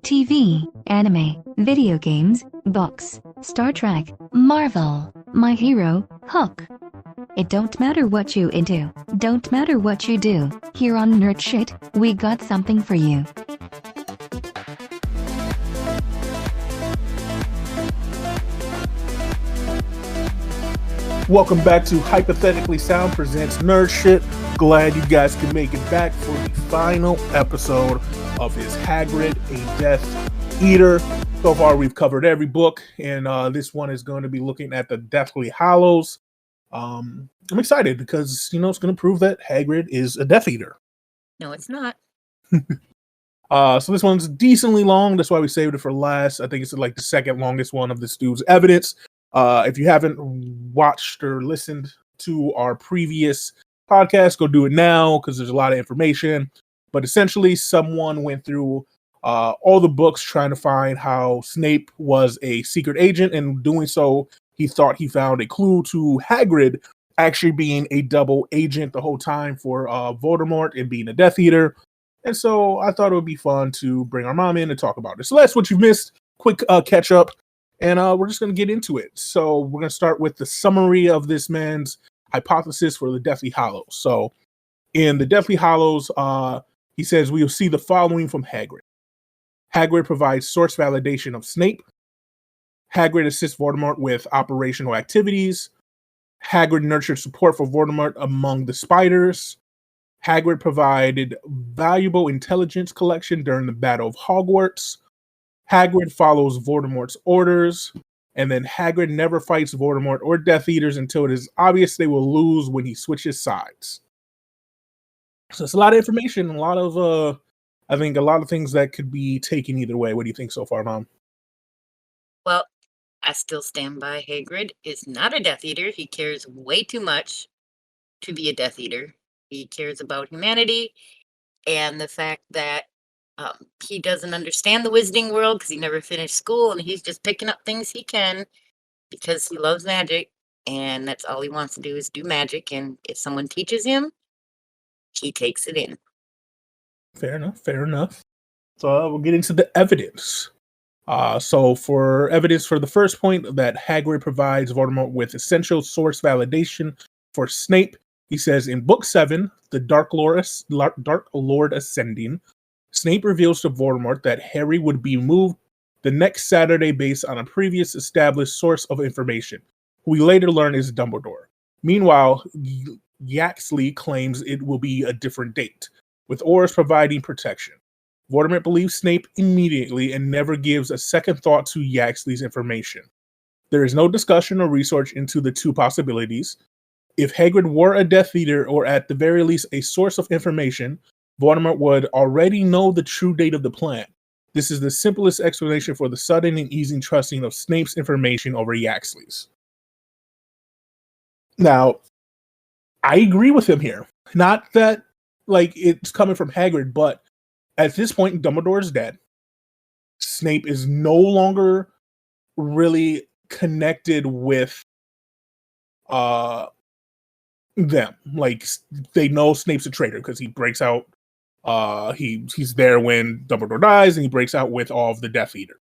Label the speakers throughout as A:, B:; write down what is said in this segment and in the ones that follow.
A: TV, anime, video games, books, Star Trek, Marvel, My Hero, Hook. It don't matter what you into, don't matter what you do, here on Nerd Shit, we got something for you.
B: Welcome back to Hypothetically Sound Presents-Nerd Sh. Glad you guys can make it back for the final episode of Is Hagrid a Deatheater? So far, we've covered every book, and this one is going to be looking at the Deathly Hallows. I'm excited because, it's going to prove that Hagrid is a Death Eater.
C: No, it's not.
B: So this one's decently long. That's why we saved it for last. I think it's like the second longest one of this dude's evidence. If you haven't watched or listened to our previous podcast, go do it now because there's a lot of information. But essentially, someone went through all the books trying to find how Snape was a secret agent, and doing so, he thought he found a clue to Hagrid actually being a double agent the whole time for Voldemort and being a Death Eater. And so I thought it would be fun to bring our mom in and talk about it. So that's what you missed. Quick catch up. And we're just going to get into it. So we're going to start with the summary of this man's hypothesis for the Deathly Hallows. So in the Deathly Hallows, he says we will see the following from Hagrid. Hagrid provides source validation of Snape. Hagrid assists Voldemort with operational activities. Hagrid nurtured support for Voldemort among the spiders. Hagrid provided valuable intelligence collection during the Battle of Hogwarts. Hagrid follows Voldemort's orders, and then Hagrid never fights Voldemort or Death Eaters until it is obvious they will lose when he switches sides. So it's a lot of information, a lot of, I think a lot of things that could be taken either way. What do you think so far, Mom?
C: Well, I still stand by Hagrid is not a Death Eater. He cares way too much to be a Death Eater. He cares about humanity and the fact that he doesn't understand the wizarding world because he never finished school, and he's just picking up things he can because he loves magic, and that's all he wants to do is do magic. And if someone teaches him, he takes it in.
B: Fair enough. Fair enough. So we'll get into the evidence. So for evidence for the first point that Hagrid provides Voldemort with essential source validation for Snape, he says in Book 7, The Dark Lord Ascending, Snape reveals to Voldemort that Harry would be moved the next Saturday based on a previous established source of information, who we later learn is Dumbledore. Meanwhile, Yaxley claims it will be a different date, with auras providing protection. Voldemort believes Snape immediately and never gives a second thought to Yaxley's information. There is no discussion or research into the two possibilities. If Hagrid were a Death Eater, or at the very least a source of information, Voldemort would already know the true date of the plan. This is the simplest explanation for the sudden and easy trusting of Snape's information over Yaxley's. Now, I agree with him here. Not that, it's coming from Hagrid, but at this point, Dumbledore is dead. Snape is no longer really connected with them. They know Snape's a traitor because he breaks out. He's there when Dumbledore dies, and he breaks out with all of the Death Eater.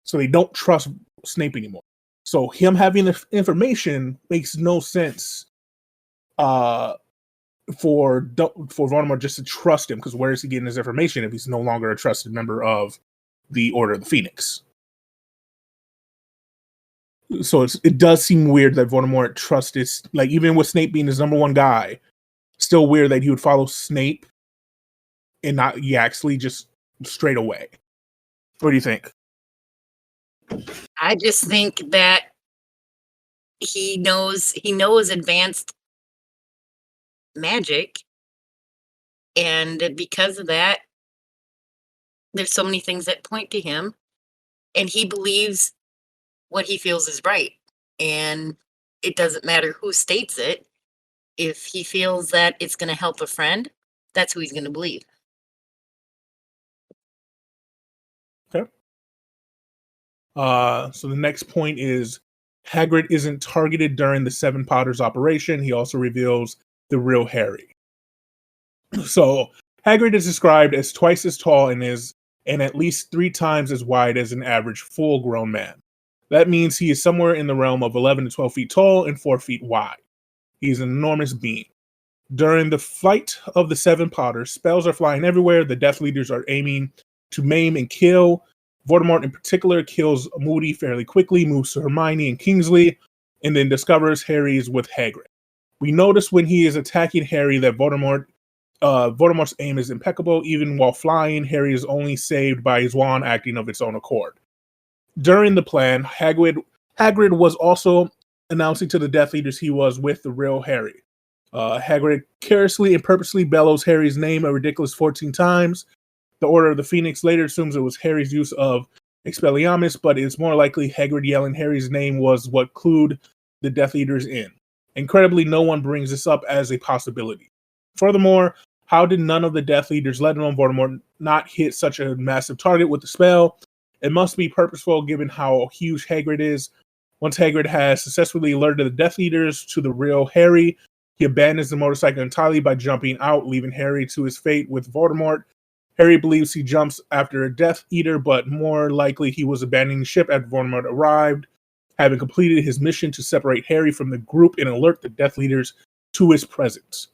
B: So they don't trust Snape anymore. So him having the information makes no sense for Voldemort just to trust him, because where is he getting his information if he's no longer a trusted member of the Order of the Phoenix? So it does seem weird that Voldemort trusted, even with Snape being his number one guy, still weird that he would follow Snape and not Yaxley just straight away. What do you think?
C: I just think that he knows advanced magic, and because of that, there's so many things that point to him, and he believes what he feels is right, and it doesn't matter who states it. If he feels that it's going to help a friend, that's who he's going to believe.
B: Okay. So the next point is Hagrid isn't targeted during the Seven Potters operation. He also reveals the real Harry. So Hagrid is described as twice as tall and is and at least 3 times as wide as an average full-grown man. That means he is somewhere in the realm of 11 to 12 feet tall and 4 feet wide. He's an enormous being. During the fight of the 7 Potters, spells are flying everywhere. The Death Leaders are aiming to maim and kill. Voldemort in particular kills Moody fairly quickly, moves to Hermione and Kingsley, and then discovers Harry is with Hagrid. We notice when he is attacking Harry that Voldemort's aim is impeccable. Even while flying, Harry is only saved by his wand acting of its own accord. During the plan, Hagrid was also announcing to the Death Leaders he was with the real Harry. Hagrid carelessly and purposely bellows Harry's name a ridiculous 14 times. The Order of the Phoenix later assumes it was Harry's use of Expelliarmus, but it's more likely Hagrid yelling Harry's name was what clued the Death Eaters in. Incredibly, no one brings this up as a possibility. Furthermore, how did none of the Death Eaters, let alone Voldemort, not hit such a massive target with the spell? It must be purposeful given how huge Hagrid is. Once Hagrid has successfully alerted the Death Eaters to the real Harry, he abandons the motorcycle entirely by jumping out, leaving Harry to his fate with Voldemort. Harry believes he jumps after a Death Eater, but more likely he was abandoning the ship after Voldemort arrived, having completed his mission to separate Harry from the group and alert the Death Leaders to his presence.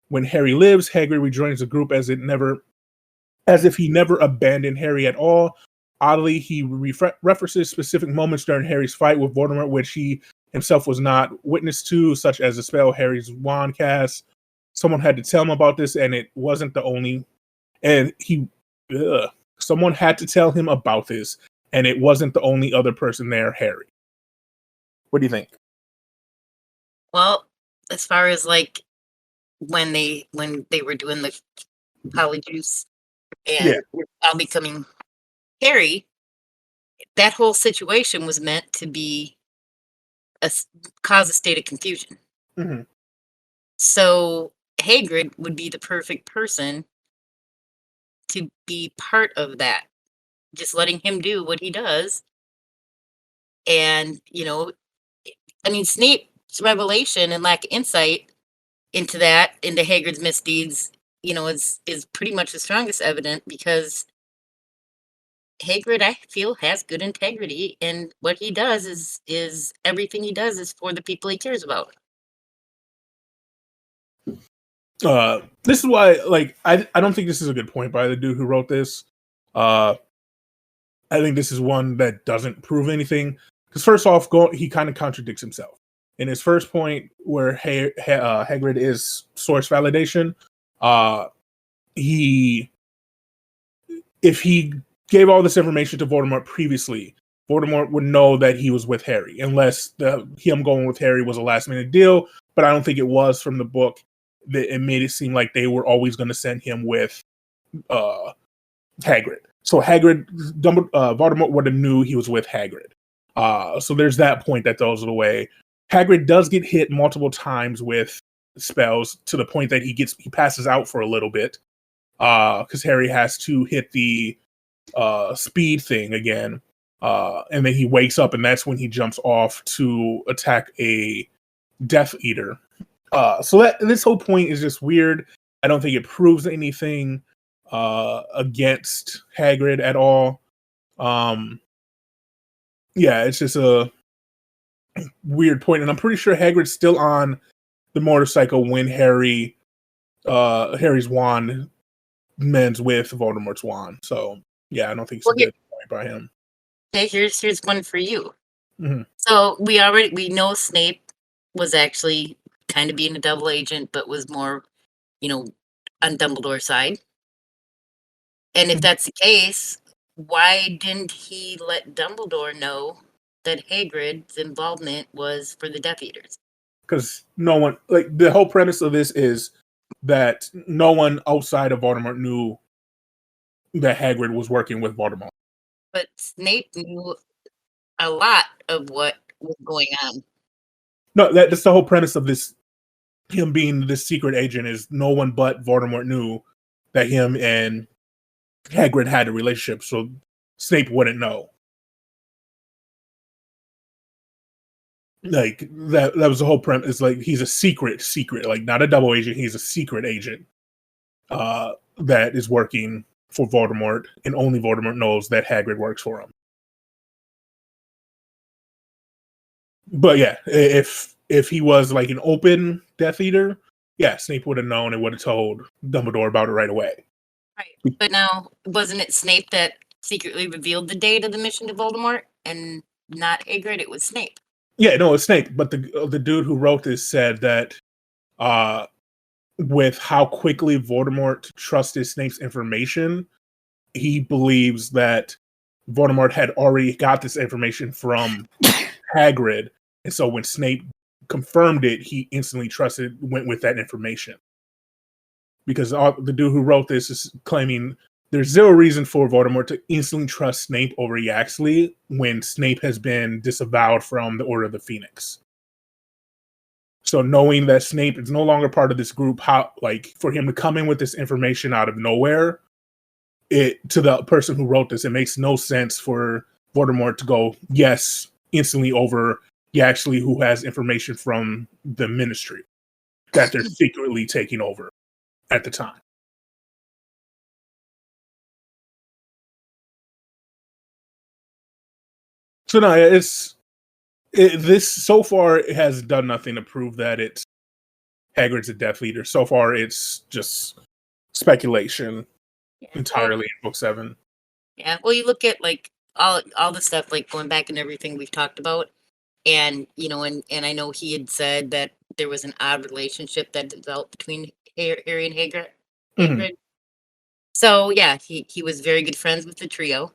B: When Harry lives, Hagrid rejoins the group as if he never abandoned Harry at all. Oddly, he references specific moments during Harry's fight with Voldemort, which he himself was not witness to, such as the spell Harry's wand cast. Someone had to tell him about this, and it wasn't the only. Someone had to tell him about this, and it wasn't the only other person there, Harry. What do you think?
C: Well, as far as like when they were doing the polyjuice and were all becoming Harry, that whole situation was meant to be cause a state of confusion.
B: Mm-hmm.
C: So Hagrid would be the perfect person to be part of that. Just letting him do what he does. And, I mean, Snape's revelation and lack of insight into Hagrid's misdeeds, is pretty much the strongest evidence, because Hagrid, I feel, has good integrity, and what he does is everything he does is for the people he cares about.
B: This is why, I don't think this is a good point by the dude who wrote this. I think this is one that doesn't prove anything. Because first off, he kind of contradicts himself. In his first point, where Hagrid is source validation, if he gave all this information to Voldemort previously, Voldemort would know that he was with Harry, unless him going with Harry was a last-minute deal. But I don't think it was from the book. It made it seem like they were always going to send him with Hagrid. So Voldemort would have knew he was with Hagrid. So there's that point that throws it away. Hagrid does get hit multiple times with spells to the point that he passes out for a little bit, because Harry has to hit the speed thing again, and then he wakes up, and that's when he jumps off to attack a Death Eater. So this whole point is just weird. I don't think it proves anything against Hagrid at all. It's just a weird point, and I'm pretty sure Hagrid's still on the motorcycle when Harry's wand mends with Voldemort's wand. So yeah, I don't think it's a good point by him.
C: Okay, here's one for you.
B: Mm-hmm.
C: So we know Snape was actually kind of being a double agent, but was more, on Dumbledore's side. And if that's the case, why didn't he let Dumbledore know that Hagrid's involvement was for the Death Eaters?
B: Because no one, the whole premise of this is that no one outside of Voldemort knew that Hagrid was working with Voldemort.
C: But Snape knew a lot of what was going on.
B: No, that's the whole premise of this. Him being this secret agent is no one but Voldemort knew that him and Hagrid had a relationship, so Snape wouldn't know. That was the whole premise. He's a secret, not a double agent. He's a secret agent that is working for Voldemort, and only Voldemort knows that Hagrid works for him. But yeah, if he was like an open Death Eater, yeah, Snape would have known and would have told Dumbledore about it right away.
C: Right. But now, wasn't it Snape that secretly revealed the date of the mission to Voldemort, and not Hagrid? It was Snape.
B: Yeah, no, it's Snape. But the dude who wrote this said that with how quickly Voldemort trusted Snape's information, he believes that Voldemort had already got this information from Hagrid, and so when Snape confirmed it, he instantly went with that information. Because the dude who wrote this is claiming there's zero reason for Voldemort to instantly trust Snape over Yaxley when Snape has been disavowed from the Order of the Phoenix. So knowing that Snape is no longer part of this group, for him to come in with this information out of nowhere, to the person who wrote this, it makes no sense for Voldemort to go yes instantly over Yaxley, who has information from the Ministry that they're secretly taking over at the time. So no, this so far it has done nothing to prove that it's Hagrid's a Death Eater. So far, it's just speculation entirely in Book 7.
C: Yeah, well, you look at like all the stuff, like going back and everything we've talked about, and and I know he had said that there was an odd relationship that developed between Harry and Hagrid.
B: Mhm.
C: So yeah, he was very good friends with the trio.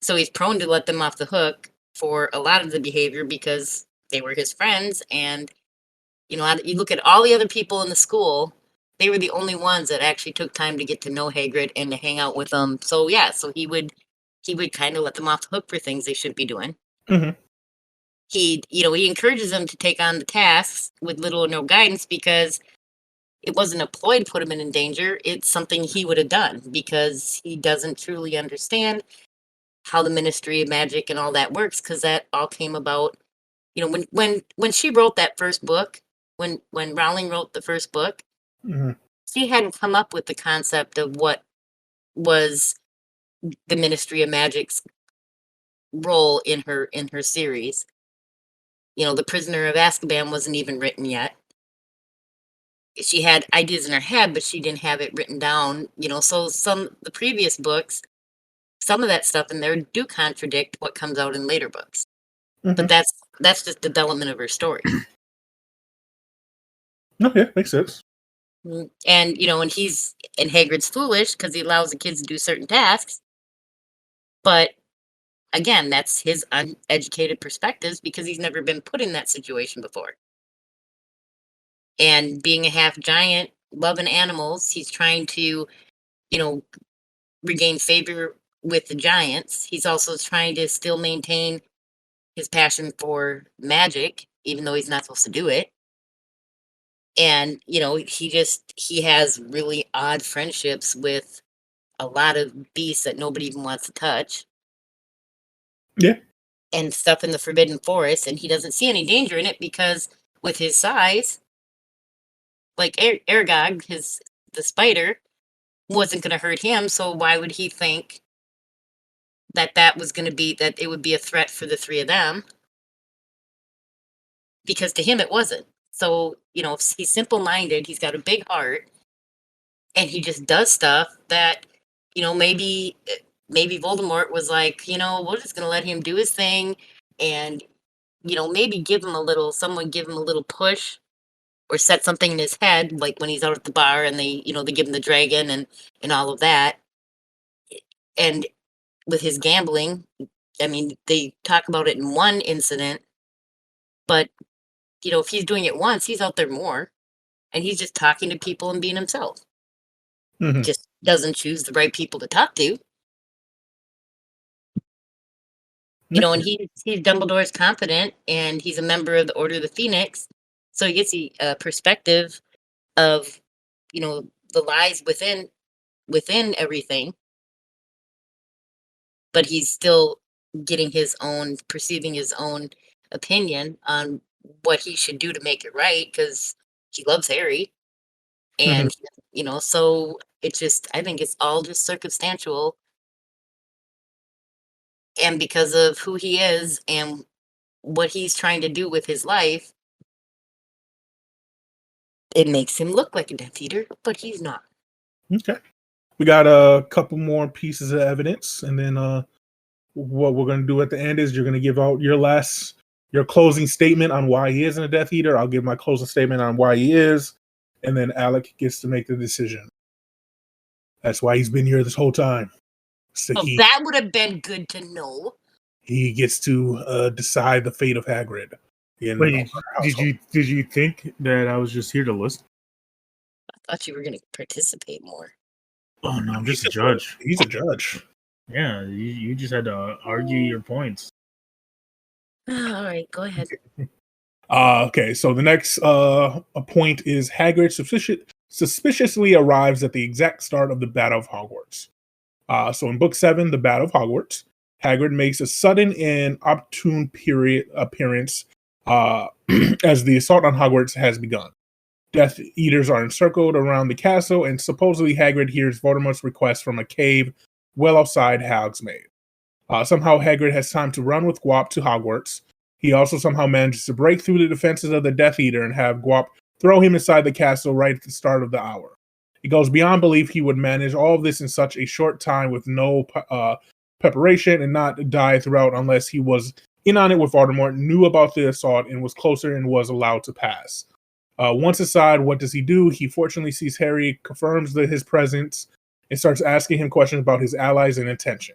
C: So he's prone to let them off the hook for a lot of the behavior because they were his friends. And you look at all the other people in the school, they were the only ones that actually took time to get to know Hagrid and to hang out with them. So yeah, so he would kind of let them off the hook for things they should be doing.
B: Mhm.
C: He encourages them to take on the tasks with little or no guidance because it wasn't a ploy to put him in danger. It's something he would have done because he doesn't truly understand how the Ministry of Magic and all that works, because that all came about, when she wrote that first book, when Rowling wrote the first book,
B: Mhm.
C: she hadn't come up with the concept of what was the Ministry of Magic's role in her series. The Prisoner of Azkaban wasn't even written yet. She had ideas in her head, but she didn't have it written down. So the previous books, some of that stuff in there do contradict what comes out in later books. But
B: Mhm.
C: that's just development of her story.
B: Okay, makes sense.
C: And and Hagrid's foolish because he allows the kids to do certain tasks. But again, that's his uneducated perspectives because he's never been put in that situation before. And being a half giant, loving animals, he's trying to, you know, regain favor with the giants. He's also trying to still maintain his passion for magic, even though he's not supposed to do it. And, he has really odd friendships with a lot of beasts that nobody even wants to touch
B: Yeah.
C: and stuff in the Forbidden Forest. And he doesn't see any danger in it because with his size, like Aragog, the spider, wasn't going to hurt him. So why would he think that it would be a threat for the three of them? Because to him, it wasn't. So, he's simple minded, he's got a big heart, and he just does stuff that, maybe Voldemort was like, we're just going to let him do his thing. And, maybe someone give him a little push or set something in his head, like when he's out at the bar and they give him the dragon and all of that. And with his gambling, I mean, they talk about it in one incident, but if he's doing it once, he's out there more, and he's just talking to people and being himself.
B: Mhm.
C: Just doesn't choose the right people to talk to. And he's Dumbledore's confidant, and he's a member of the Order of the Phoenix, so he gets the perspective of the lies within everything, but he's still perceiving his own opinion on what he should do to make it right because he loves Harry. And, so it's just, I think it's all just circumstantial. And because of who he is and what he's trying to do with his life, it makes him look like a Death Eater, but he's not.
B: Okay. We got a couple more pieces of evidence, and then what we're going to do at the end is you're going to give out your closing statement on why he isn't a Death Eater. I'll give my closing statement on why he is, and then Alec gets to make the decision. That's why he's been here this whole time. So
C: that would have been good to know.
B: He gets to decide the fate of Hagrid.
D: Wait, did you think that I was just here to listen?
C: I thought you were going to participate more.
D: Oh no, I'm just a judge.
B: He's a judge.
D: Yeah, you just had to argue your points.
C: All right, go ahead.
B: Okay, so the next point is Hagrid suspiciously arrives at the exact start of the Battle of Hogwarts. So in Book 7, The Battle of Hogwarts, Hagrid makes a sudden and opportune appearance as the assault on Hogwarts has begun. Death Eaters are encircled around the castle, and supposedly Hagrid hears Voldemort's request from a cave well outside Hogsmeade. Somehow Hagrid has time to run with Gwop to Hogwarts. He also somehow manages to break through the defenses of the Death Eater and have Gwop throw him inside the castle right at the start of the hour. It goes beyond belief he would manage all of this in such a short time with no preparation and not die throughout unless he was in on it with Voldemort, knew about the assault, and was closer and was allowed to pass. Once inside, what does he do? He fortunately sees Harry, confirms his presence, and starts asking him questions about his allies and intention.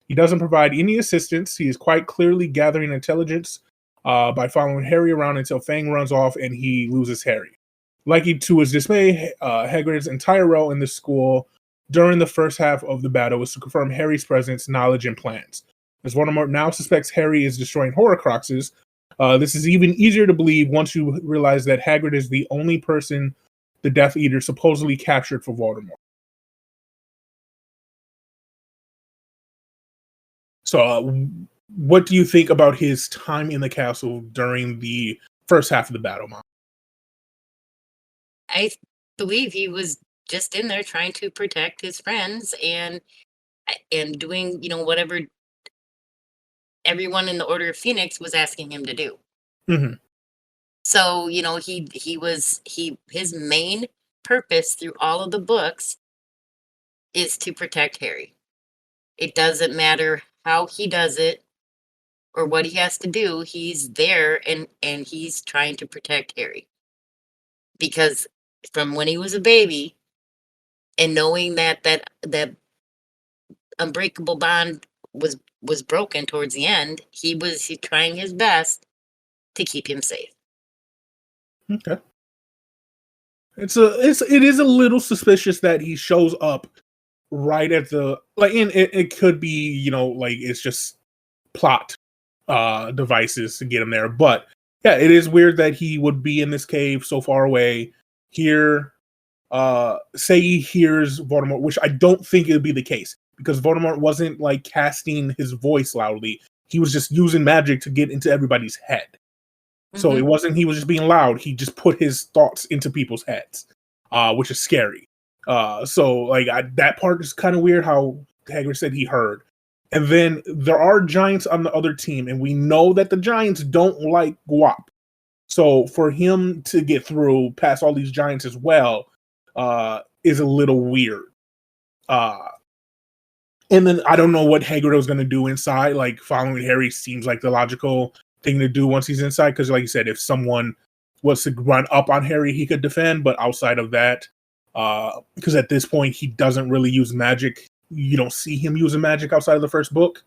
B: He doesn't provide any assistance. He is quite clearly gathering intelligence by following Harry around until Fang runs off and he loses Harry. Likely to his dismay, Hagrid's entire role in the school during the first half of the battle was to confirm Harry's presence, knowledge, and plans. As Voldemort now suspects Harry is destroying Horcruxes, this is even easier to believe once you realize that Hagrid is the only person the Death Eater supposedly captured for Voldemort. So, what do you think about his time in the castle during the first half of the battle, Mom?
C: I believe he was just in there trying to protect his friends and doing, whatever everyone in the Order of Phoenix was asking him to do.
B: Mm-hmm.
C: So, his main purpose through all of the books is to protect Harry. It doesn't matter how he does it or what he has to do. He's there and he's trying to protect Harry. Because from when he was a baby and knowing that unbreakable bond was broken towards the end, he's trying his best to keep him safe.
B: Okay. It is a little suspicious that he shows up right at the and it could be, it's just plot devices to get him there. But yeah, it is weird that he would be in this cave so far away. Here, say he hears Voldemort, which I don't think it would be the case because Voldemort wasn't casting his voice loudly. He was just using magic to get into everybody's head. Mm-hmm. So it wasn't he was just being loud. He just put his thoughts into people's heads, which is scary. That part is kind of weird how Hagrid said he heard. And then there are giants on the other team, and we know that the giants don't like Gwop. So for him to get through past all these giants as well is a little weird. And then I don't know what Hagrid was going to do inside. Following Harry seems like the logical thing to do once he's inside. Because like you said, if someone was to run up on Harry, he could defend. But outside of that, because at this point, he doesn't really use magic. You don't see him using magic outside of the first book.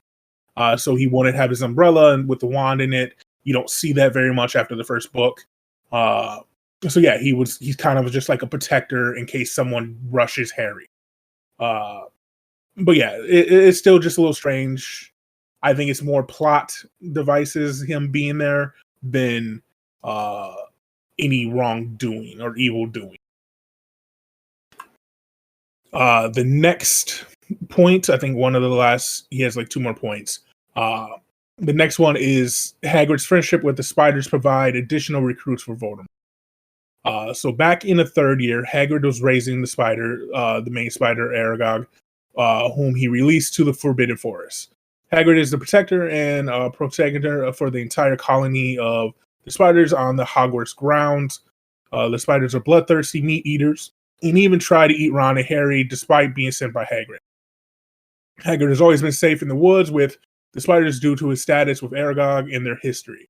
B: So he wanted to have his umbrella and with the wand in it. You don't see that very much after the first book. So yeah, he's kind of just like a protector in case someone rushes Harry. But yeah, it's still just a little strange. I think it's more plot devices, him being there, than any wrongdoing or evil doing. The next point, I think one of the last, he has 2 more points. The next one is Hagrid's friendship with the spiders provide additional recruits for Voldemort. So back in the third year, Hagrid was raising the spider, the main spider, Aragog, whom he released to the Forbidden Forest. Hagrid is the protector and protector for the entire colony of the spiders on the Hogwarts grounds. The spiders are bloodthirsty meat eaters and even try to eat Ron and Harry despite being sent by Hagrid. Hagrid has always been safe in the woods with the spiders due to his status with Aragog and their history.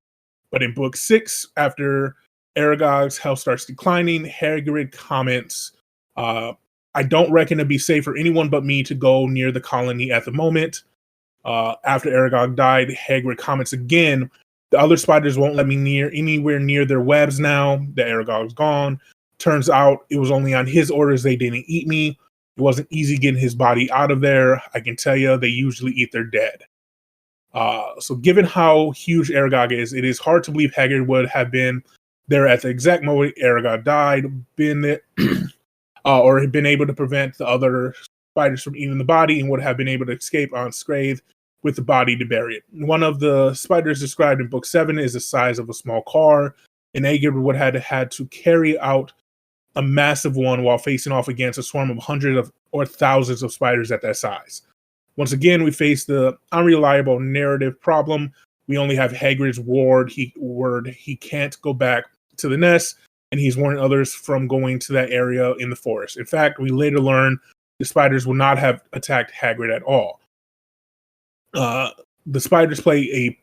B: But in book 6, after Aragog's health starts declining, Hagrid comments, I don't reckon it'd be safe for anyone but me to go near the colony at the moment. After Aragog died, Hagrid comments again, the other spiders won't let me anywhere near their webs now that Aragog's gone. Turns out it was only on his orders they didn't eat me. It wasn't easy getting his body out of there. I can tell you, they usually eat their dead. So given how huge Aragog is, it is hard to believe Hagrid would have been there at the exact moment Aragog died, or had been able to prevent the other spiders from eating the body and would have been able to escape unscathed with the body to bury it. One of the spiders described in book 7 is the size of a small car, and Hagrid would have had to carry out a massive one while facing off against a swarm of hundreds or thousands of spiders at that size. Once again, we face the unreliable narrative problem. We only have Hagrid's word. He can't go back to the nest, and he's warning others from going to that area in the forest. In fact, we later learn the spiders will not have attacked Hagrid at all. The spiders play a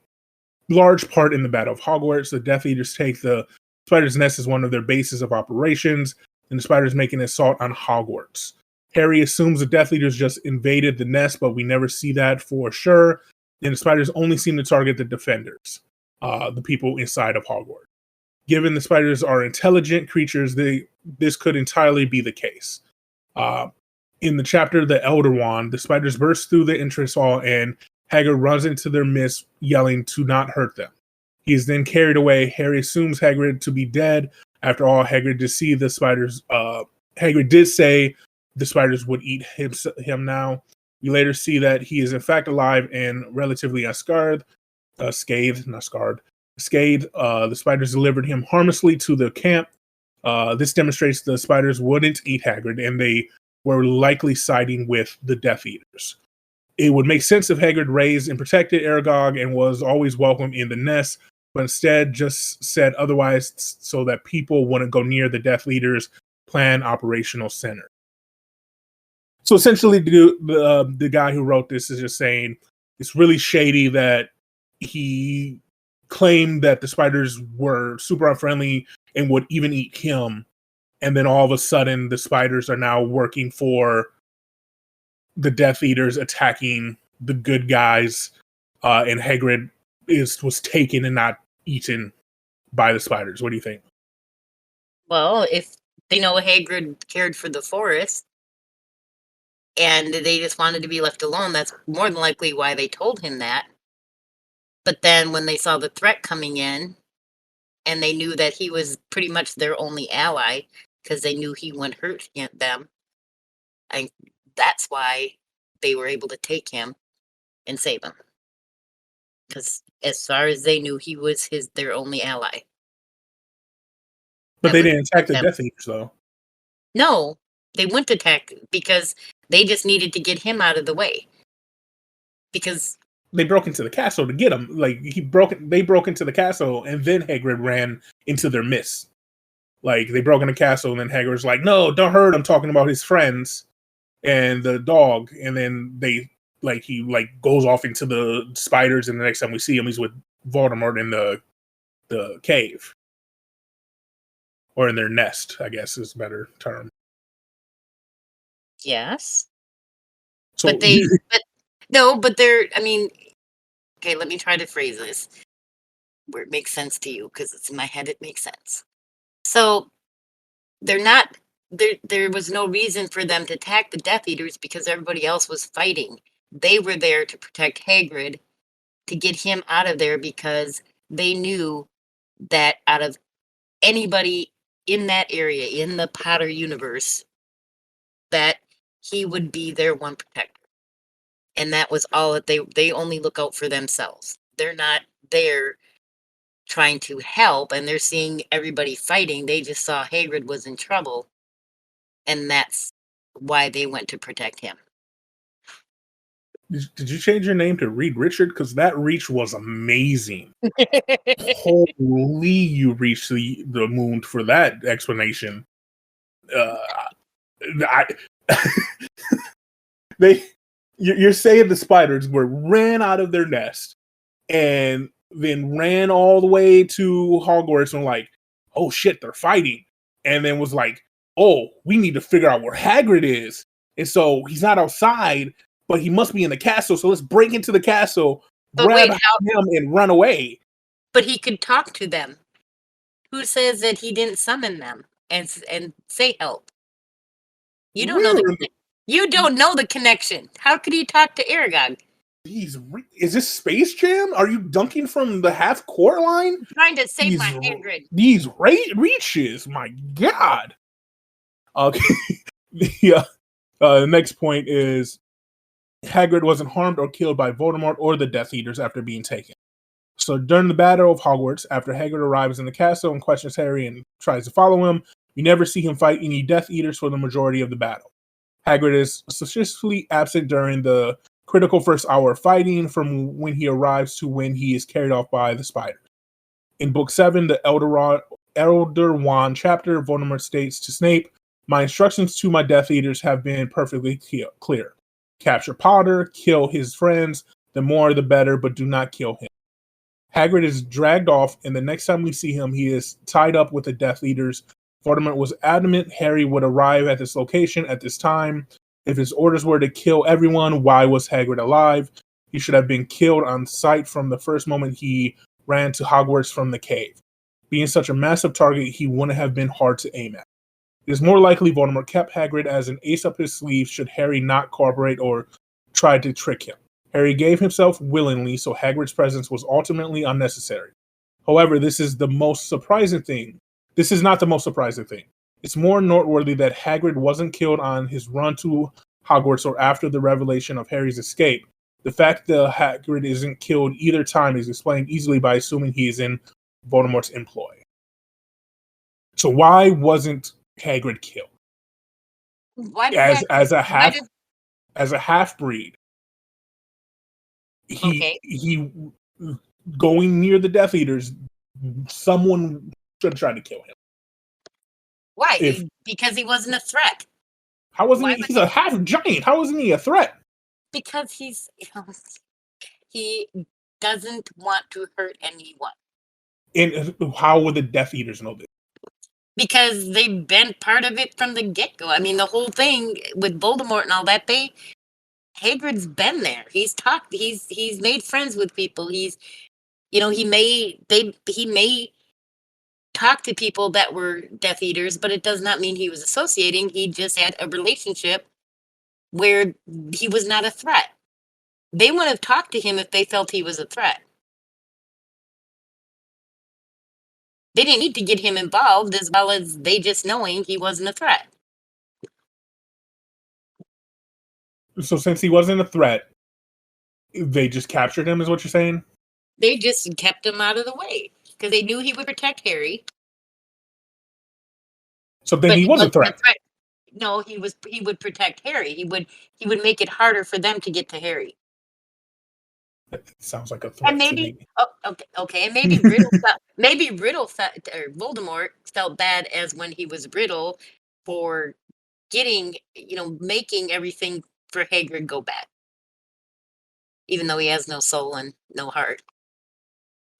B: large part in the Battle of Hogwarts. The Death Eaters take the spiders' nest as one of their bases of operations, and the spiders make an assault on Hogwarts. Harry assumes the Death Eaters just invaded the nest, but we never see that for sure. And the spiders only seem to target the defenders, the people inside of Hogwarts. Given the spiders are intelligent creatures, this could entirely be the case. In the chapter The Elder Wand, the spiders burst through the entrance hall and Hagrid runs into their midst, yelling to not hurt them. He is then carried away. Harry assumes Hagrid to be dead. After all, Hagrid did see the spiders. Hagrid did say the spiders would eat him now. We later see that he is in fact alive and relatively unscarred, scathed. The spiders delivered him harmlessly to the camp. This demonstrates the spiders wouldn't eat Hagrid, and they were likely siding with the Death Eaters. It would make sense if Hagrid raised and protected Aragog and was always welcome in the nest, but instead just said otherwise so that people wouldn't go near the Death Eaters' planned operational center. So essentially, the guy who wrote this is just saying it's really shady that he claimed that the spiders were super unfriendly and would even eat him. And then all of a sudden, the spiders are now working for the Death Eaters, attacking the good guys. And Hagrid was taken and not eaten by the spiders. What do you think?
C: Well, if they know Hagrid cared for the forest and they just wanted to be left alone, that's more than likely why they told him that. But then when they saw the threat coming in and they knew that he was pretty much their only ally because they knew he wouldn't hurt them, that's why they were able to take him and save him. Because as far as they knew, he was their only ally.
B: But they didn't attack the Death Eaters, though.
C: No, they wouldn't attack because they just needed to get him out of the way. Because
B: they broke into the castle to get him. Like they broke into the castle, and then Hagrid ran into their midst. Like they broke in the castle, and then Hagrid's like, "No, don't hurt him." Talking about his friends and the dog, and then he goes off into the spiders, and the next time we see him, he's with Voldemort in the cave. Or in their nest, I guess is a better term.
C: Yes.
B: So,
C: but I mean, okay, let me try to phrase this where it makes sense to you, because it's in my head, it makes sense. So there was no reason for them to attack the Death Eaters because everybody else was fighting. They were there to protect Hagrid, to get him out of there, because they knew that out of anybody in that area, in the Potter universe, that he would be their one protector. And that was all that they only look out for themselves. They're not there trying to help, and they're seeing everybody fighting. They just saw Hagrid was in trouble, and that's why they went to protect him.
B: Did you change your name to Reed Richard? Because that reach was amazing. Holy, you reached the moon for that explanation. You're saying the spiders ran out of their nest and then ran all the way to Hogwarts and like, oh shit, they're fighting. And then was like, oh, we need to figure out where Hagrid is. And so he's not outside, but he must be in the castle. So let's break into the castle, grab him and run away.
C: But he could talk to them. Who says that he didn't summon them and say help? You don't know the connection. How could he talk to Aragog?
B: Is this Space Jam? Are you dunking from the half court line?
C: I'm trying to save my Hagrid.
B: These reaches, my God. Okay. The next point is Hagrid wasn't harmed or killed by Voldemort or the Death Eaters after being taken. So during the Battle of Hogwarts, after Hagrid arrives in the castle and questions Harry and tries to follow him, you never see him fight any Death Eaters for the majority of the battle. Hagrid is suspiciously absent during the critical first hour of fighting, from when he arrives to when he is carried off by the spiders. In Book 7, the Elder Wand chapter, Voldemort states to Snape, "My instructions to my Death Eaters have been perfectly clear. Capture Potter, kill his friends, the more the better, but do not kill him." Hagrid is dragged off, and the next time we see him, he is tied up with the Death Eaters. Voldemort was adamant Harry would arrive at this location at this time. If his orders were to kill everyone, why was Hagrid alive? He should have been killed on sight from the first moment he ran to Hogwarts from the cave. Being such a massive target, he wouldn't have been hard to aim at. It is more likely Voldemort kept Hagrid as an ace up his sleeve should Harry not cooperate or try to trick him. Harry gave himself willingly, so Hagrid's presence was ultimately unnecessary. However, this is the most surprising thing. This is not the most surprising thing. It's more noteworthy that Hagrid wasn't killed on his run to Hogwarts or after the revelation of Harry's escape. The fact that Hagrid isn't killed either time is explained easily by assuming he is in Voldemort's employ. So why wasn't Hagrid killed? As a half breed? He going near the Death Eaters, someone should have tried to kill him.
C: Why? Because he wasn't a threat.
B: How wasn't he? He's a half giant. How wasn't he a threat?
C: Because he doesn't want to hurt anyone.
B: And how would the Death Eaters know this?
C: Because they've been part of it from the get-go. I mean, the whole thing with Voldemort and all that, Hagrid's been there. He's talked. He's made friends with people. He may talk to people that were Death Eaters, but it does not mean he was associating. He just had a relationship where he was not a threat. They wouldn't have talked to him if they felt he was a threat. They didn't need to get him involved as well as they just knowing he wasn't a threat.
B: So since he wasn't a threat, they just captured him, is what you're saying?
C: They just kept him out of the way because they knew he would protect Harry.
B: So then he was a threat.
C: No, he would protect Harry. He would make it harder for them to get to Harry.
B: That sounds like a threat.
C: And maybe
B: to me.
C: Okay, and maybe Riddle felt, or Voldemort felt bad as when he was Riddle for getting, making everything for Hagrid go bad. Even though he has no soul and no heart.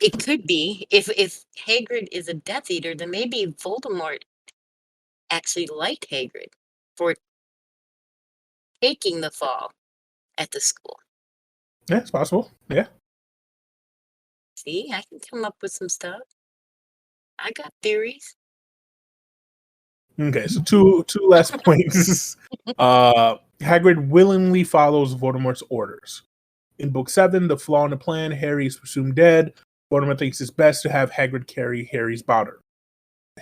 C: It could be, if Hagrid is a Death Eater, then maybe Voldemort actually liked Hagrid for taking the fall at the school.
B: Yeah, it's possible. Yeah.
C: See, I can come up with some stuff. I got theories.
B: Okay, so two last points. Hagrid willingly follows Voldemort's orders. In Book 7, The Flaw in the Plan, Harry is presumed dead. Voldemort thinks it's best to have Hagrid carry Harry's body.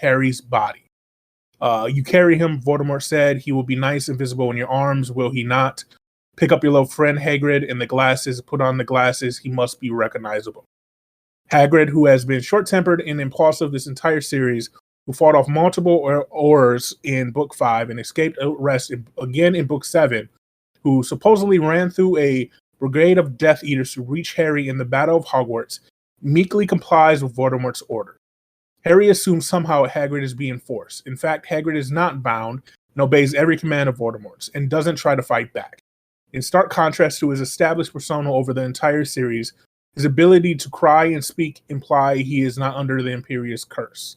B: You carry him, Voldemort said. He will be nice and visible in your arms, will he not? Pick up your little friend Hagrid and the glasses, put on the glasses. He must be recognizable. Hagrid, who has been short-tempered and impulsive this entire series, who fought off multiple Aurors in Book 5 and escaped arrest again in Book 7, who supposedly ran through a brigade of Death Eaters to reach Harry in the Battle of Hogwarts, meekly complies with Voldemort's order. Harry assumes somehow Hagrid is being forced. In fact, Hagrid is not bound and obeys every command of Voldemort's and doesn't try to fight back. In stark contrast to his established persona over the entire series, his ability to cry and speak imply he is not under the Imperious curse.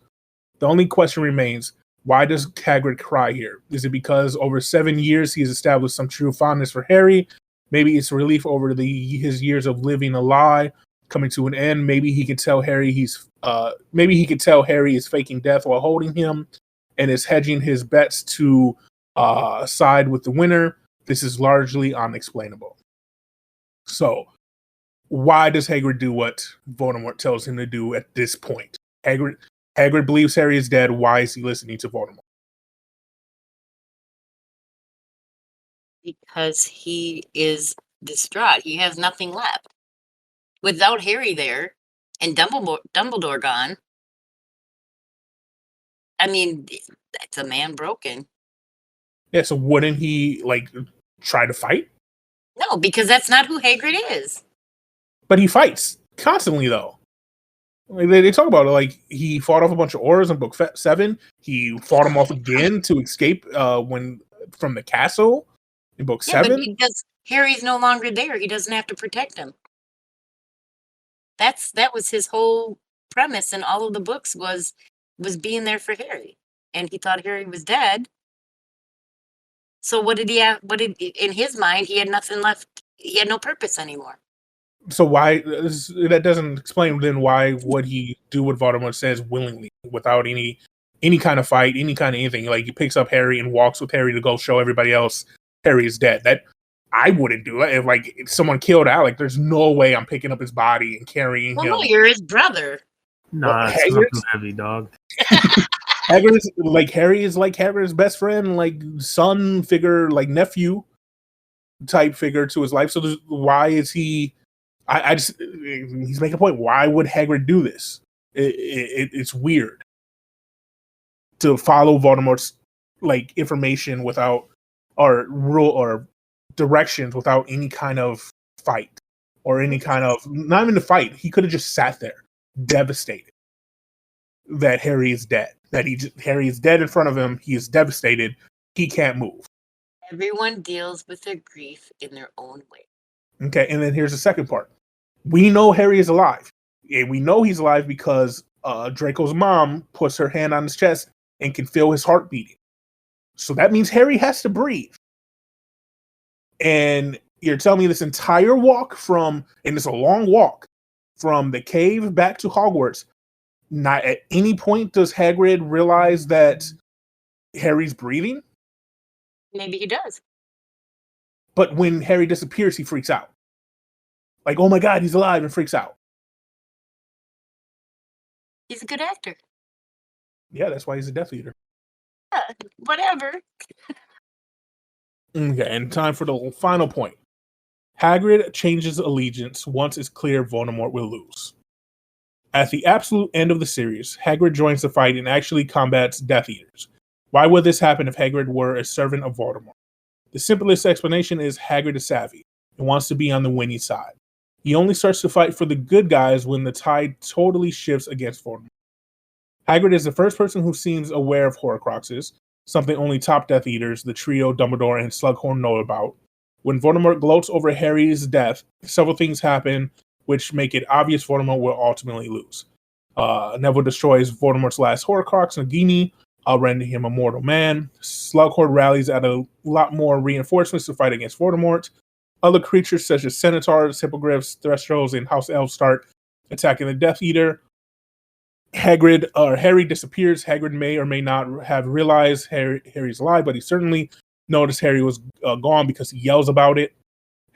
B: The only question remains, why does Hagrid cry here? Is it because over 7 years he has established some true fondness for Harry? Maybe it's relief over his years of living a lie coming to an end. Maybe he can tell Harry is faking death while holding him and is hedging his bets to side with the winner. This is largely unexplainable. So, why does Hagrid do what Voldemort tells him to do at this point? Hagrid believes Harry is dead. Why is he listening to Voldemort?
C: Because he is distraught. He has nothing left. Without Harry there and Dumbledore gone, I mean, that's a man broken.
B: Yeah, so wouldn't he, try to fight?
C: No, because that's not who Hagrid is.
B: But he fights constantly, though. They talk about it, he fought off a bunch of Aurors in Book 7. He fought them off again to escape from the castle in Book 7.
C: But because Harry's no longer there, he doesn't have to protect him. That was his whole premise in all of the books was being there for Harry, and he thought Harry was dead. So what did he have? In his mind, he had nothing left. He had no purpose anymore.
B: So why that doesn't explain then why would he do what Voldemort says willingly without any kind of fight, any kind of anything? He picks up Harry and walks with Harry to go show everybody else Harry is dead. That I wouldn't do it if someone killed Alec. There's no way I'm picking up his body and carrying him.
C: No, you're his brother.
D: Nah, it's not too heavy, dog.
B: Harry is Hagrid's best friend, son figure, nephew type figure to his life. So why is he? He's making a point. Why would Hagrid do this? It's weird to follow Voldemort's information without or rule or directions without any kind of fight or any kind of not even a fight. He could have just sat there, devastated that Harry is dead. Harry is dead in front of him. He is devastated. He can't move.
C: Everyone deals with their grief in their own way.
B: Okay, and then here's the second part. We know Harry is alive. And we know he's alive because Draco's mom puts her hand on his chest and can feel his heart beating. So that means Harry has to breathe. And you're telling me this entire walk and it's a long walk, from the cave back to Hogwarts, not at any point does Hagrid realize that Harry's breathing?
C: Maybe he does.
B: But when Harry disappears, he freaks out. Oh my God, he's alive, and freaks out.
C: He's a good actor.
B: Yeah, that's why he's a Death Eater.
C: Yeah, whatever.
B: Okay, and time for the final point. Hagrid changes allegiance once it's clear Voldemort will lose. At the absolute end of the series, Hagrid joins the fight and actually combats Death Eaters. Why would this happen if Hagrid were a servant of Voldemort? The simplest explanation is Hagrid is savvy and wants to be on the winning side. He only starts to fight for the good guys when the tide totally shifts against Voldemort. Hagrid is the first person who seems aware of Horcruxes, something only top Death Eaters, the trio Dumbledore and Slughorn, know about. When Voldemort gloats over Harry's death, several things happen which make it obvious Voldemort will ultimately lose. Neville destroys Voldemort's last Horcrux, Nagini, rendering him a mortal man. Slughorn rallies at a lot more reinforcements to fight against Voldemort. Other creatures such as Centaurs, Hippogriffs, Thresholds, and House Elves start attacking the Death Eater. Harry disappears. Hagrid may or may not have realized Harry's alive, but he certainly noticed Harry was gone because he yells about it.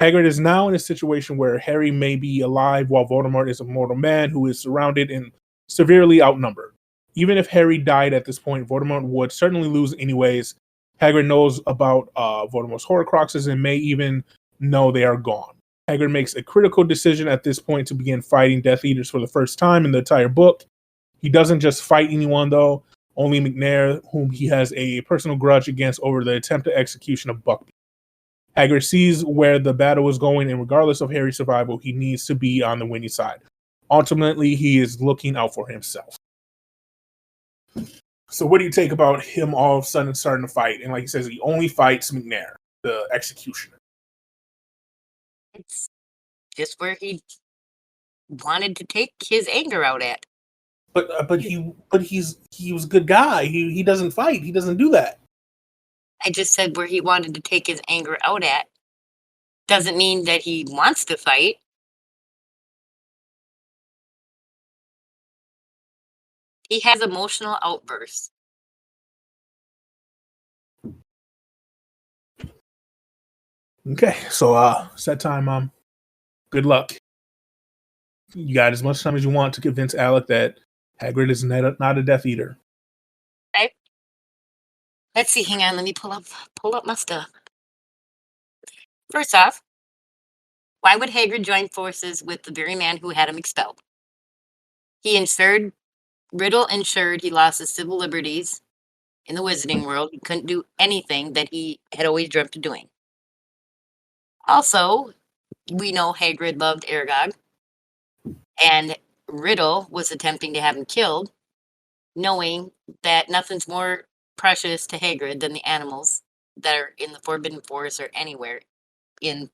B: Hagrid is now in a situation where Harry may be alive while Voldemort is a mortal man who is surrounded and severely outnumbered. Even if Harry died at this point, Voldemort would certainly lose anyways. Hagrid knows about Voldemort's Horcruxes and may even know they are gone. Hagrid makes a critical decision at this point to begin fighting Death Eaters for the first time in the entire book. He doesn't just fight anyone, though, only McNair, whom he has a personal grudge against over the attempted execution of Buckbeak. Hagrid sees where the battle is going, and regardless of Harry's survival, he needs to be on the winning side. Ultimately, he is looking out for himself. So what do you take about him all of a sudden starting to fight? And like he says, he only fights McNair, the executioner.
C: It's just where he wanted to take his anger out at.
B: But he was a good guy. He doesn't fight. He doesn't do that.
C: I just said where he wanted to take his anger out at. Doesn't mean that he wants to fight. He has emotional outbursts.
B: Okay, so it's that time, Mom. Good luck. You got as much time as you want to convince Alec that Hagrid is not a Death Eater.
C: Right? Let's see. Hang on. Let me pull up my stuff. First off, why would Hagrid join forces with the very man who had him expelled? Riddle ensured he lost his civil liberties in the Wizarding world. He couldn't do anything that he had always dreamt of doing. Also, we know Hagrid loved Aragog, and Riddle was attempting to have him killed, knowing that nothing's more precious to Hagrid than the animals that are in the Forbidden Forest or anywhere in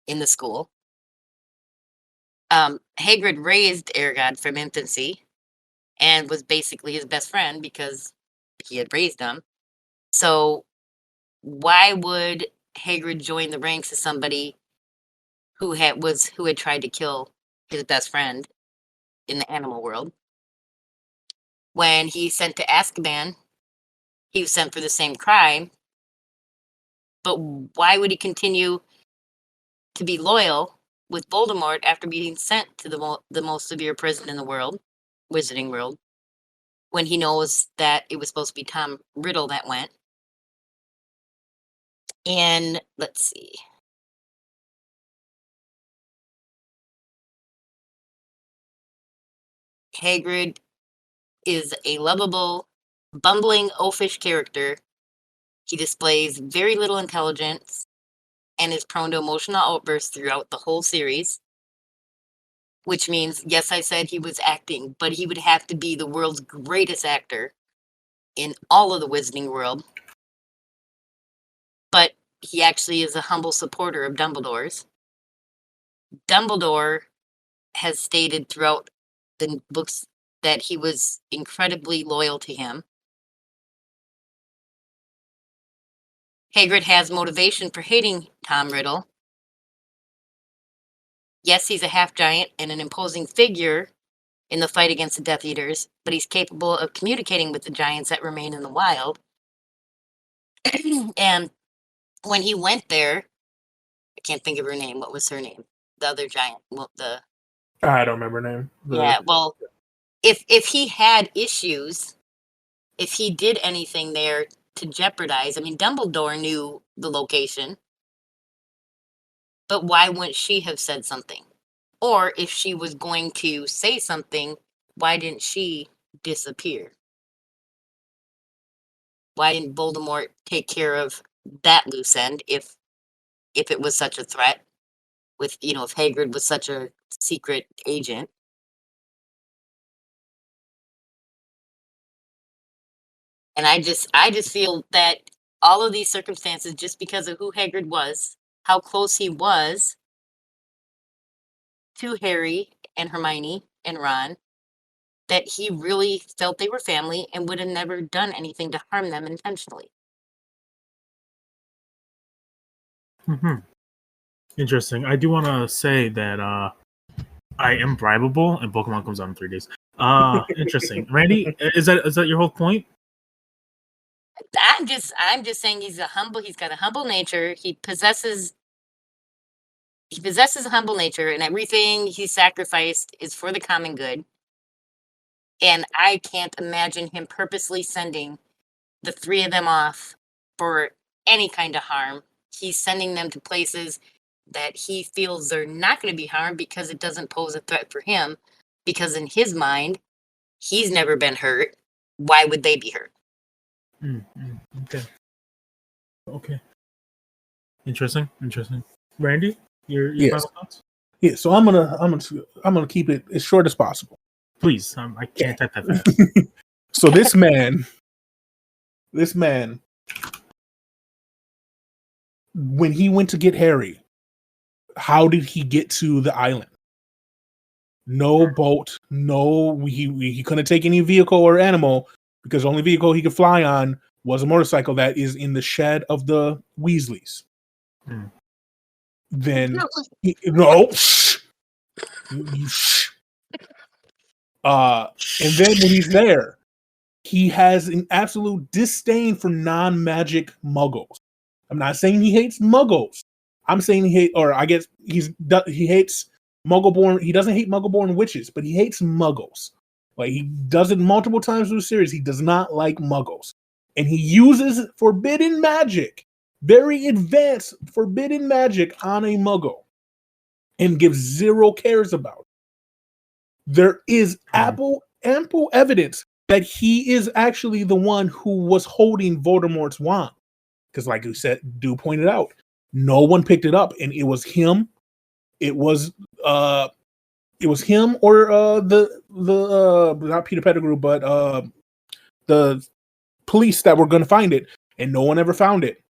C: the school. Hagrid raised Aragog from infancy and was basically his best friend because he had raised him. So why would Hagrid join the ranks of somebody who had tried to kill his best friend in the animal world? When he's sent to Azkaban, he was sent for the same crime. But why would he continue to be loyal with Voldemort after being sent to the most severe prison in the world, Wizarding world, when he knows that it was supposed to be Tom Riddle that went? And let's see. Hagrid is a lovable, bumbling, oafish character. He displays very little intelligence and is prone to emotional outbursts throughout the whole series. Which means, yes, I said he was acting, but he would have to be the world's greatest actor in all of the Wizarding world. But he actually is a humble supporter of Dumbledore's. Dumbledore has stated throughout the books that he was incredibly loyal to him. Hagrid has motivation for hating Tom Riddle. Yes, he's a half-giant and an imposing figure in the fight against the Death Eaters, but he's capable of communicating with the giants that remain in the wild. And when he went there, I can't think of her name. What was her name? The other giant.
B: I don't remember her name.
C: Yeah, well, if he had issues, if he did anything there to jeopardize, I mean, Dumbledore knew the location, but why wouldn't she have said something? Or if she was going to say something, why didn't she disappear? Why didn't Voldemort take care of that loose end if it was such a threat? With, if Hagrid was such a secret agent. And I just feel that all of these circumstances, just because of who Hagrid was, how close he was to Harry and Hermione and Ron, that he really felt they were family and would have never done anything to harm them intentionally.
D: Interesting. I do want to say that I am bribable, and Pokemon comes out in 3 days. Interesting. Randy, is that your whole point?
C: I'm just saying he's got a humble nature. He possesses a humble nature, and everything he sacrificed is for the common good. And I can't imagine him purposely sending the three of them off for any kind of harm. He's sending them to places that he feels they're not going to be harmed because it doesn't pose a threat for him. Because in his mind, he's never been hurt. Why would they be hurt?
D: Okay. Okay. Interesting. Randy, your
B: Yes.
D: final thoughts?
B: Yeah, so I'm gonna keep it as short as possible.
D: Please, I can't type that fast.
B: So this man, when he went to get Harry, how did he get to the island? No boat, he couldn't take any vehicle or animal because the only vehicle he could fly on was a motorcycle that is in the shed of the Weasleys. Then shh. And then when he's there, he has an absolute disdain for non-magic muggles. I'm not saying he hates muggles. I'm saying he hates muggle-born. He doesn't hate muggle-born witches, but he hates muggles. Like, he does it multiple times through the series. He does not like muggles. And he uses forbidden magic, very advanced forbidden magic on a muggle and gives zero cares about it. There is ample evidence that he is actually the one who was holding Voldemort's wand. Because, like you said, Dew pointed out, no one picked it up, and it was him. It was him or the not Peter Pettigrew, but the police that were going to find it, and no one ever found it.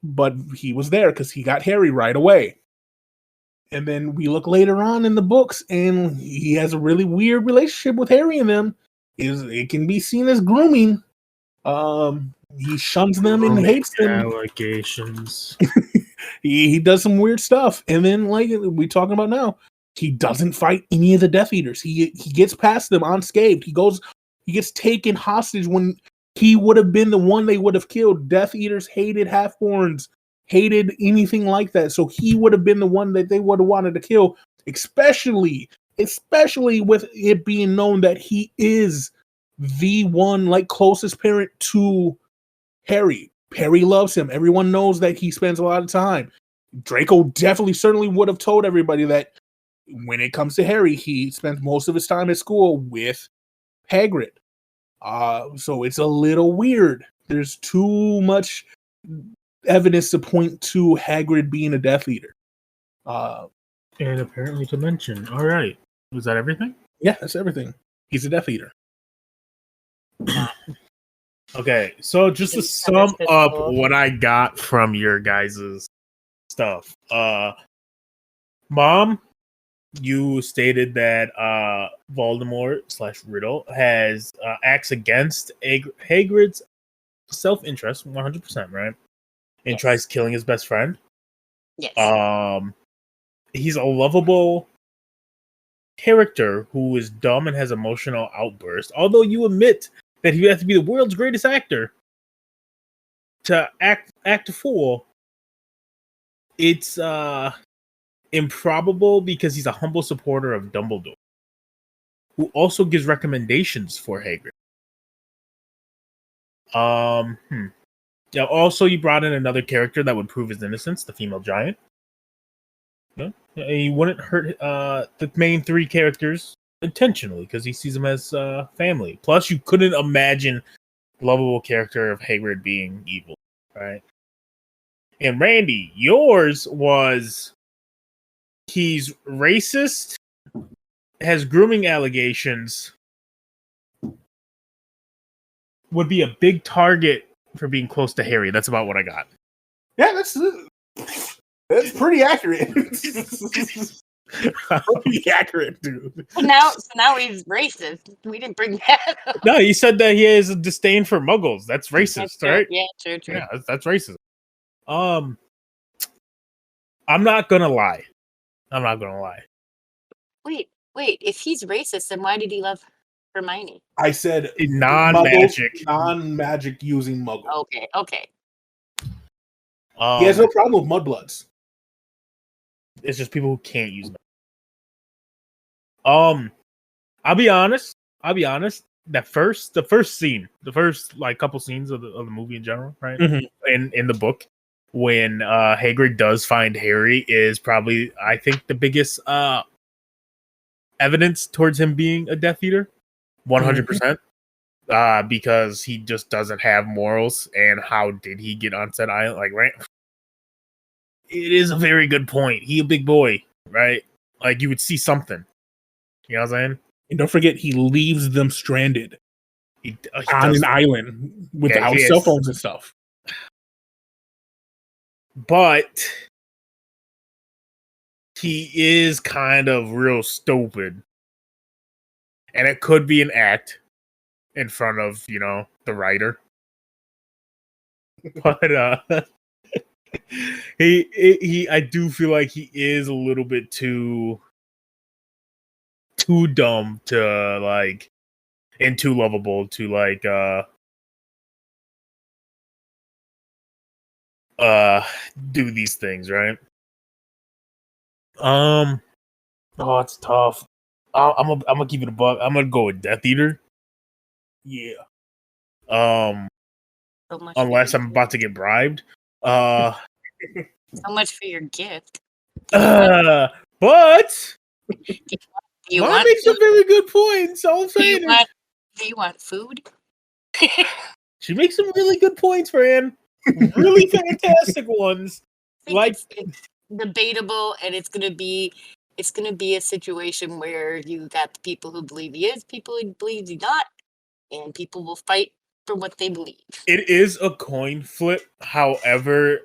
B: But he was there because he got Harry right away. And then we look later on in the books, and he has a really weird relationship with Harry and them. It can be seen as grooming. He shuns them and hates them.
D: Allegations.
B: he does some weird stuff. And then, like we're talking about now, he doesn't fight any of the Death Eaters. He gets past them unscathed. He gets taken hostage when he would have been the one they would have killed. Death Eaters hated Half-Borns, hated anything like that. So he would have been the one that they would have wanted to kill, especially with it being known that he is the one, like, closest parent to Harry. Harry loves him. Everyone knows that he spends a lot of time. Draco certainly would have told everybody that when it comes to Harry, he spends most of his time at school with Hagrid. So it's a little weird. There's too much evidence to point to Hagrid being a Death Eater.
D: And apparently to mention. All right. Was that everything?
B: Yeah, that's everything. He's a Death Eater.
D: Okay, so just to sum up what I got from your guys' stuff. Mom, you stated that Voldemort / Riddle has acts against Hagrid's self-interest 100%, right? And tries killing his best friend.
C: Yes.
D: He's a lovable character who is dumb and has emotional outbursts. Although you admit that he has to be the world's greatest actor to act a fool, it's improbable because he's a humble supporter of Dumbledore, who also gives recommendations for Hagrid. Yeah. Also, you brought in another character that would prove his innocence, the female giant. Yeah, he wouldn't hurt the main three characters intentionally because he sees them as family. Plus, you couldn't imagine the lovable character of Hagrid being evil, right? And Randy, yours was he's racist, has grooming allegations, would be a big target for being close to Harry. That's about what I got.
B: Yeah, that's pretty accurate. Pretty accurate, dude.
C: So now he's racist. We didn't bring that up.
D: No, he said that he has a disdain for muggles. That's racist,
C: That's
D: right?
C: Yeah, true.
D: Yeah, that's racist. I'm not gonna lie.
C: Wait. If he's racist, then why did he love Hermione?
B: I said non-magic using muggle.
C: Okay.
B: He has no problem with mudbloods.
D: It's just people who can't use them. I'll be honest. The first scene, the first like couple scenes of the movie in general, right?
B: Mm-hmm.
D: In the book, when Hagrid does find Harry is probably, I think, the biggest evidence towards him being a Death Eater. 100%. Because he just doesn't have morals. And how did he get on said island? Like, right? It is a very good point. He a big boy, right? Like, you would see something. You know what I'm saying?
B: And don't forget, he leaves them stranded
D: He
B: on an island without
D: he
B: cell
D: is.
B: phones and stuff.
D: But he is kind of real stupid. And it could be an act in front of, you know, the writer. But he I do feel like he is a little bit too dumb to like, and too lovable to like do these things, right? Oh, it's tough. I'm gonna give it a buck. I'm gonna go with Death Eater.
B: Yeah.
C: So much for
D: Unless
C: your
D: I'm about to get bribed.
C: So much for your gift.
D: But
C: Do you
D: Mom
C: want
D: makes some
C: food?
D: very good points. All I'm
C: Do you
D: saying is
C: want, do you want food?
D: she makes some really good points, Fran. Really fantastic ones.
C: I think
D: Like,
C: it's debatable, and it's gonna be a situation where you got the people who believe he is, people who believe he's not, and people will fight for what they believe.
D: it is a coin flip. However,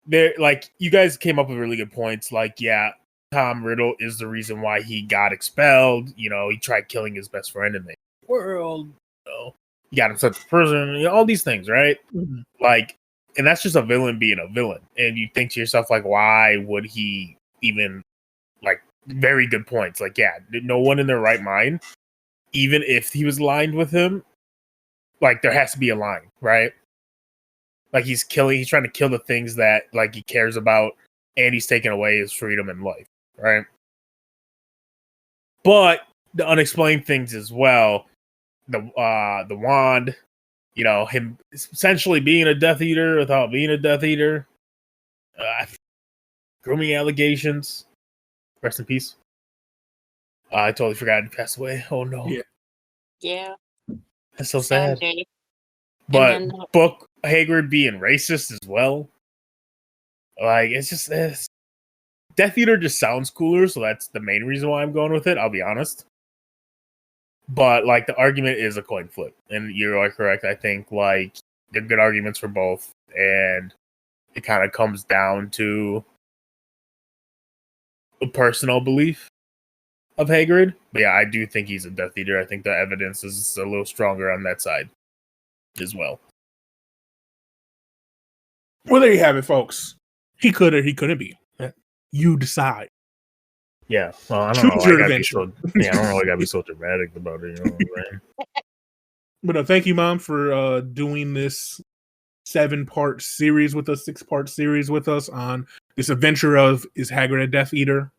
D: there, like, you guys came up with really good points. Like, yeah, Tom Riddle is the reason why he got expelled. You know, he tried killing his best friend in the world. You know, he got him sent to prison. You know, all these things, right?
B: Mhm.
D: Like, and that's just a villain being a villain. And you think to yourself, like, why would he even, like, very good points. Like, yeah, no one in their right mind, even if he was aligned with him, like, there has to be a line, right? Like, he's trying to kill the things that, like, he cares about, and he's taking away his freedom and life, right? But the unexplained things as well, the wand, you know, him essentially being a Death Eater without being a Death Eater, grooming allegations, rest in peace. I totally forgot he passed away. Oh no.
C: Yeah.
D: That's so sad.
C: Day.
D: But
C: And then
D: book Hagrid being racist as well. Like, Death Eater just sounds cooler, so that's the main reason why I'm going with it, I'll be honest. But, like, the argument is a coin flip. And you are correct. I think, like, there are good arguments for both. And it kind of comes down to a personal belief of Hagrid. But yeah, I do think he's a Death Eater. I think the evidence is a little stronger on that side as well.
B: Well, there you have it, folks. He could or he couldn't be. You decide.
D: Yeah, well, I don't
B: Choose
D: know.
B: your
D: I
B: adventure.
D: don't know. I gotta be so dramatic about it. You know what I'm saying?
B: But thank you, Mom, for doing this 7-part series with us, 6-part series with us on this adventure of Is Hagrid a Death Eater?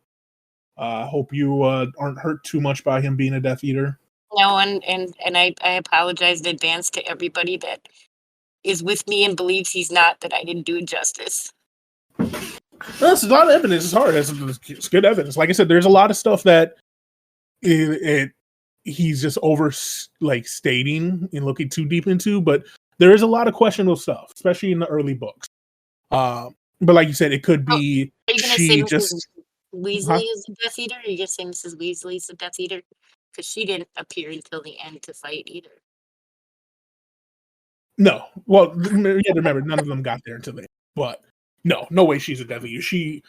B: Hope you aren't hurt too much by him being a Death Eater.
C: no, and I apologize in advance to everybody that is with me and believes he's not, that I didn't do it justice.
B: That's a lot of evidence. It's hard. It's good evidence. Like I said, there's a lot of stuff that he's just stating and looking too deep into, but there is a lot of questionable stuff, especially in the early books. But like you said, it could be
C: Are you going to
B: she
C: say Mrs.
B: just
C: Weasley is a Death Eater? Or are you going to say Mrs. Weasley is a Death Eater? Because she didn't appear until the end to fight either.
B: no. Well, you have to remember, none of them got there until then. But no way she's a Death Eater. She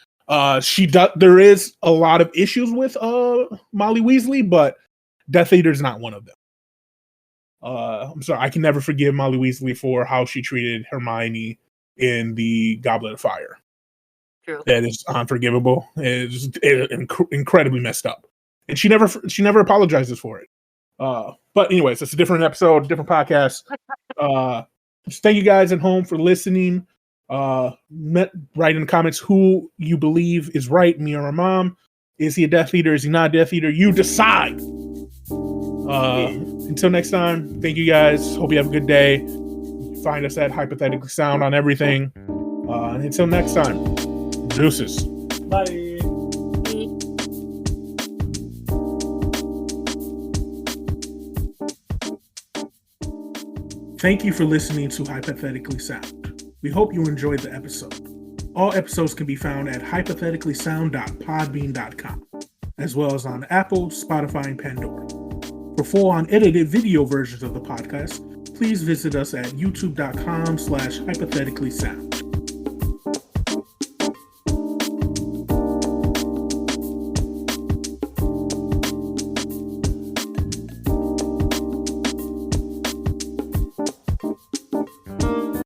B: does. There is a lot of issues with Molly Weasley, but Death Eater's not one of them. I'm sorry, I can never forgive Molly Weasley for how she treated Hermione in the Goblet of Fire.
C: True.
B: That is unforgivable. It's incredibly messed up, and she never apologizes for it. But anyways, it's a different episode, different podcast. Just thank you guys at home for listening. Write in the comments who you believe is right, me or my mom. Is he a Death Eater? Is he not a Death Eater? You decide. Until next time, thank you guys. Hope you have a good day. find us at Hypothetically Sound on everything. And until next time, deuces.
D: Bye.
B: Thank you for listening to Hypothetically Sound. We hope you enjoyed the episode. All episodes can be found at hypotheticallysound.podbean.com, as well as on Apple, Spotify, and Pandora. For full unedited video versions of the podcast, please visit us at youtube.com/hypotheticallysound.